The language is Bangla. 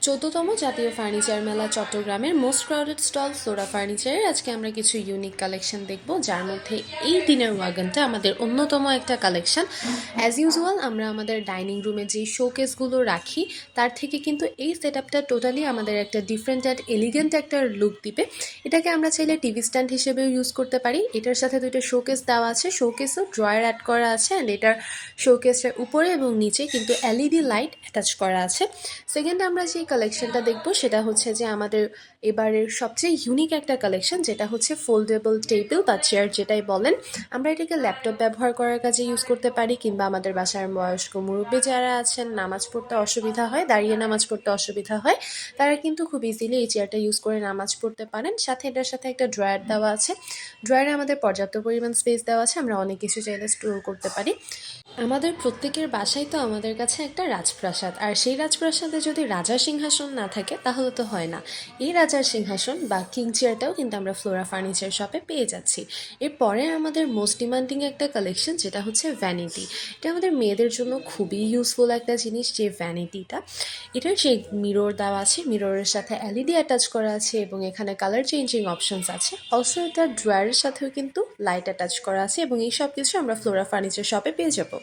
14তম জাতীয় ফার্নিচার মেলা চট্টগ্রামের মোস্ট ক্রাউডেড স্টল ফ্লোরা ফার্নিচারের আজকে আমরা কিছু ইউনিক কালেকশন দেখব, যার মধ্যে এই ডিনার ওয়াগনটা আমাদের অন্যতম একটা কালেকশন। অ্যাজ ইউজুয়াল আমরা আমাদের ডাইনিং রুমে যে শোকেসগুলো রাখি তার থেকে কিন্তু এই সেট আপটা টোটালি আমাদের একটা ডিফারেন্ট অ্যান্ড এলিগেন্ট একটা লুক দিবে। এটাকে আমরা চাইলে টিভি স্ট্যান্ড হিসেবেও ইউজ করতে পারি। এটার সাথে দুইটা শোকেস দেওয়া আছে, শোকেসও ড্রয়ার অ্যাড করা আছে, অ্যান্ড এটার শোকেসের উপরে এবং নিচে কিন্তু এলইডি লাইট অ্যাটাচ করা আছে। সেকেন্ড আমরা যে কালেকশনটা দেখব সেটা হচ্ছে যে আমাদের এবারের সবচেয়ে ইউনিক একটা কালেকশন, যেটা হচ্ছে ফোল্ডেবল টেবিল বা চেয়ার যেটাই বলেন। আমরা এটাকে ল্যাপটপ ব্যবহার করার কাজে ইউজ করতে পারি, কিংবা আমাদের বাসার বয়স্ক মুরব্বী যারা আছেন, নামাজ পড়তে অসুবিধা হয়, দাঁড়িয়ে নামাজ পড়তে অসুবিধা হয়, তারা কিন্তু খুব ইজিলি এই চেয়ারটা ইউজ করে নামাজ পড়তে পারেন। সাথে এটার সাথে একটা ড্রয়ার দেওয়া আছে, ড্রয়ারে আমাদের পর্যাপ্ত পরিমাণ স্পেস দেওয়া আছে, আমরা অনেক কিছু চাইলে স্টোর করতে পারি। আমাদের প্রত্যেকের বাসায় তো আমাদের কাছে একটা রাজপ্রাসাদ, আর সেই রাজপ্রাসাদে যদি রাজার সিংহাসন না থাকে তাহলে তো হয় না। এই রাজার সিংহাসন বা কিং চেয়ারটাও কিন্তু আমরা ফ্লোরা ফার্নিচার শপে পেয়ে যাচ্ছি। এরপরে আমাদের মোস্ট ডিমান্ডিং একটা কালেকশন, যেটা হচ্ছে ভ্যানিটি। এটা আমাদের মেয়েদের জন্য খুবই ইউজফুল একটা জিনিস, যে ভ্যানিটিটা। এটার যে মিরর দেওয়া আছে, মিররের সাথে এলইডি অ্যাটাচ করা আছে এবং এখানে কালার চেঞ্জিং অপশনস আছে। অলসো এটা ড্রয়ারের সাথেও কিন্তু লাইট অ্যাটাচ করা আছে, এবং এই সব কিছু আমরা ফ্লোরা ফার্নিচার শপে পেয়ে যাবো।